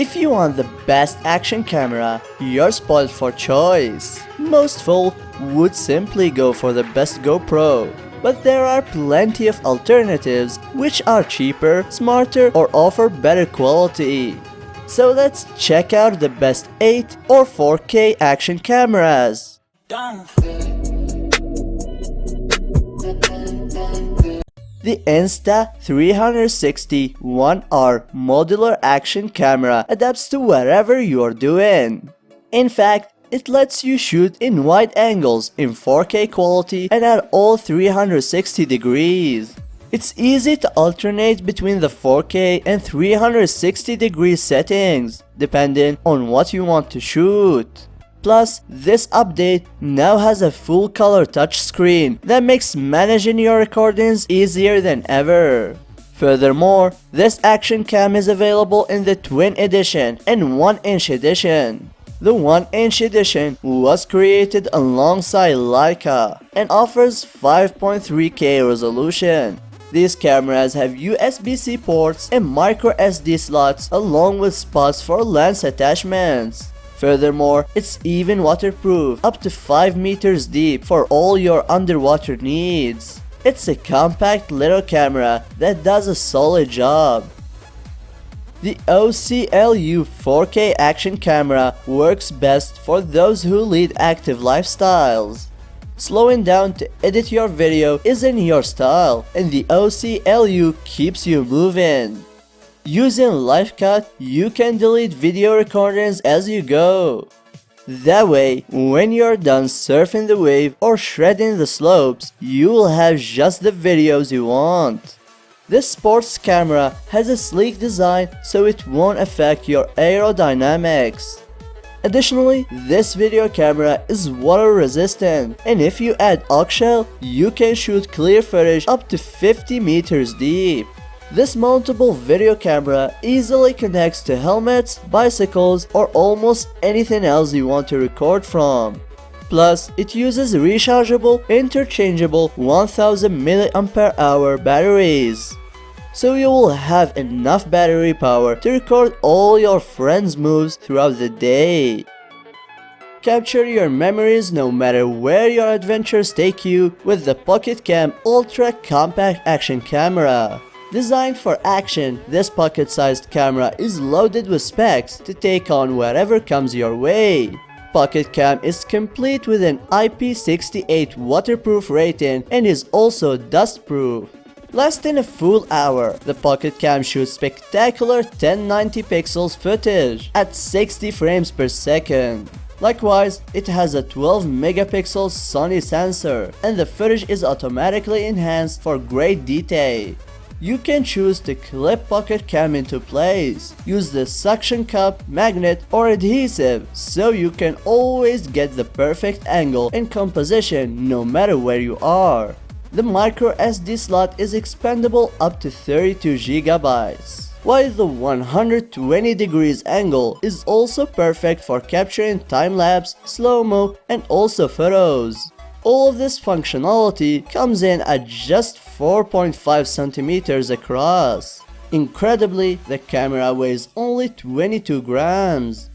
If you want the best action camera, you're spoiled for choice. Most folk would simply go for the best GoPro. But there are plenty of alternatives which are cheaper, smarter, or offer better quality. So let's check out the best 8 or 4K action cameras. The Insta360 1R modular action camera adapts to whatever you're doing. In fact, it lets you shoot in wide angles in 4K quality and at all 360 degrees. It's easy to alternate between the 4K and 360 degree settings, depending on what you want to shoot. Plus, this update now has a full color touchscreen that makes managing your recordings easier than ever. Furthermore, this action cam is available in the Twin Edition and 1-inch edition. The 1-inch edition was created alongside Leica and offers 5.3K resolution. These cameras have USB-C ports and micro SD slots along with spots for lens attachments. Furthermore, it's even waterproof, up to 5 meters deep for all your underwater needs. It's a compact little camera that does a solid job. The OCLU 4K action camera works best for those who lead active lifestyles. Slowing down to edit your video isn't your style, and the OCLU keeps you moving. Using LiveCut, you can delete video recordings as you go. That way, when you're done surfing the wave or shredding the slopes, you will have just the videos you want. This sports camera has a sleek design so it won't affect your aerodynamics. Additionally, this video camera is water resistant, and if you add oxshell, you can shoot clear footage up to 50 meters deep. This mountable video camera easily connects to helmets, bicycles, or almost anything else you want to record from. Plus, it uses rechargeable, interchangeable 1000 mAh batteries. So you will have enough battery power to record all your friends' moves throughout the day. Capture your memories no matter where your adventures take you with the PocketCam Ultra Compact Action Camera. Designed for action, this pocket-sized camera is loaded with specs to take on whatever comes your way. PocketCam is complete with an IP68 waterproof rating and is also dust-proof. Lasting a full hour, the PocketCam shoots spectacular 1090 pixels footage at 60 frames per second. Likewise, it has a 12 megapixel Sony sensor, and the footage is automatically enhanced for great detail. You can choose to clip PocketCam into place, use the suction cup, magnet, or adhesive, so you can always get the perfect angle and composition no matter where you are. The micro SD slot is expandable up to 32 GB, while the 120 degrees angle is also perfect for capturing time-lapse, slow-mo, and also photos. All of this functionality comes in at just 4.5 centimeters across. Incredibly, the camera weighs only 22 grams.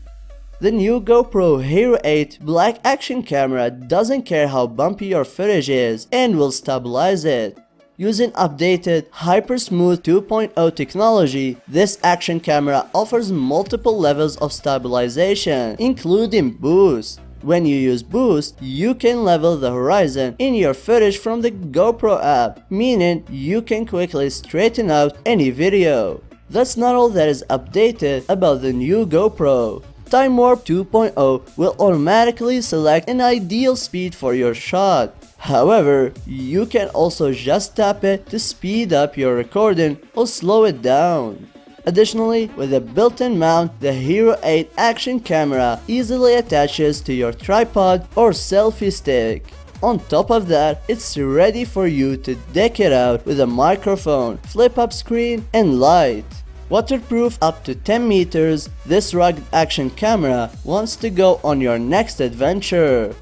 The new GoPro Hero 8 Black Action camera doesn't care how bumpy your footage is and will stabilize it. Using updated Hypersmooth 2.0 technology, this action camera offers multiple levels of stabilization, including boost. When you use boost, you can level the horizon in your footage from the GoPro app, meaning you can quickly straighten out any video. That's not all that is updated about the new GoPro. Time Warp 2.0 will automatically select an ideal speed for your shot. However, you can also just tap it to speed up your recording or slow it down. Additionally, with a built-in mount, the Hero 8 action camera easily attaches to your tripod or selfie stick. On top of that, it's ready for you to deck it out with a microphone, flip-up screen, and light. Waterproof up to 10 meters, this rugged action camera wants to go on your next adventure.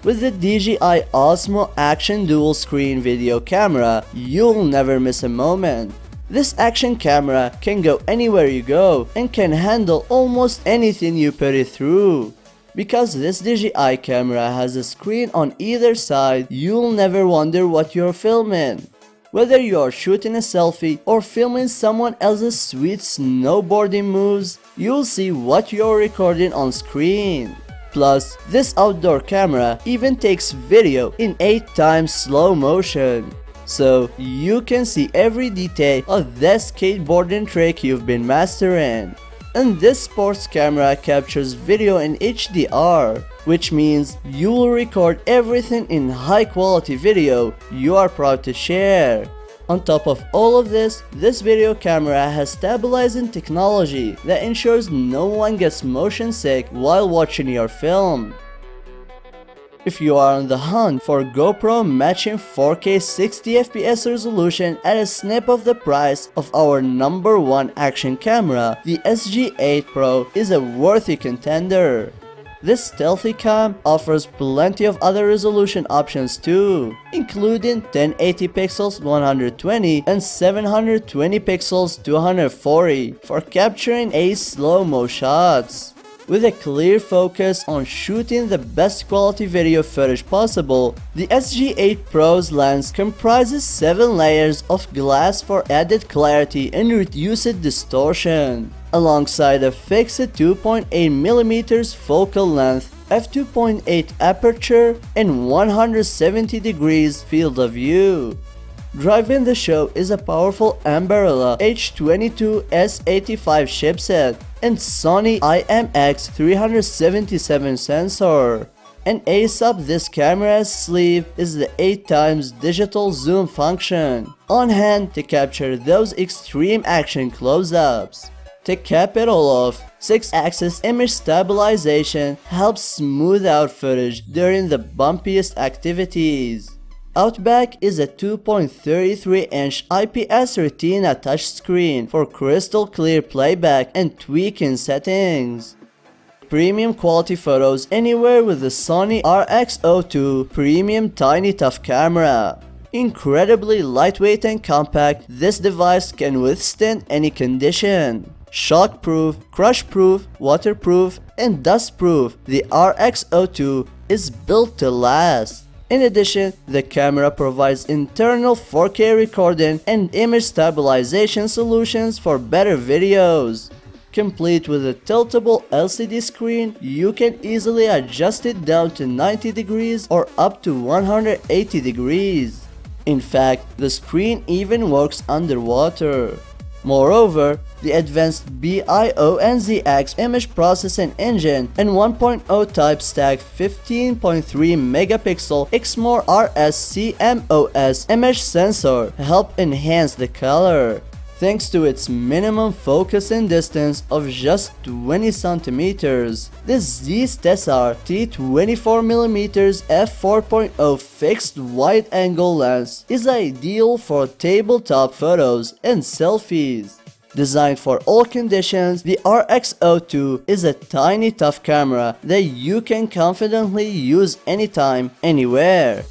With the DJI Osmo Action dual screen video camera, you'll never miss a moment. This action camera can go anywhere you go and can handle almost anything you put it through. Because this DJI camera has a screen on either side, you'll never wonder what you're filming. Whether you're shooting a selfie or filming someone else's sweet snowboarding moves, you'll see what you're recording on screen. Plus, this outdoor camera even takes video in 8x slow motion, so you can see every detail of that skateboarding trick you've been mastering. And this sports camera captures video in HDR, which means you will record everything in high quality video you are proud to share. On top of all of this video camera has stabilizing technology that ensures no one gets motion sick while watching your film. If you are on the hunt for GoPro matching 4K 60fps resolution at a snip of the price of our #1 action camera, the SGA Pro is a worthy contender. This stealthy cam offers plenty of other resolution options too, including 1080 pixels 120 and 720 pixels 240 for capturing slow-mo shots. With a clear focus on shooting the best quality video footage possible, the SGA Pro's lens comprises 7 layers of glass for added clarity and reduced distortion, alongside a fixed 2.8mm focal length, f2.8 aperture, and 170 degrees field of view. Driving the show is a powerful Ambarella H22S85 chipset and Sony IMX377 sensor. An ace up this camera's sleeve is the 8x digital zoom function, on hand to capture those extreme action close-ups. To cap it all off, 6-axis image stabilization helps smooth out footage during the bumpiest activities. Outback is a 2.33-inch IPS Retina touchscreen for crystal clear playback and tweaking settings. Premium quality photos anywhere with the Sony RX O2 premium tiny tough camera. Incredibly lightweight and compact, this device can withstand any condition. Shockproof, crush-proof, waterproof, and dust-proof, the RX O2 is built to last. In addition, the camera provides internal 4K recording and image stabilization solutions for better videos. Complete with a tiltable LCD screen, you can easily adjust it down to 90 degrees or up to 180 degrees. In fact, the screen even works underwater. Moreover, the advanced BIONZX image processing engine and 1.0 type stack 15.3 megapixel Exmor RS CMOS image sensor help enhance the color. Thanks to its minimum focus and distance of just 20 centimeters, this Z-Tessar T24mm f4.0 fixed wide-angle lens is ideal for tabletop photos and selfies. Designed for all conditions, the RX O2 is a tiny tough camera that you can confidently use anytime, anywhere.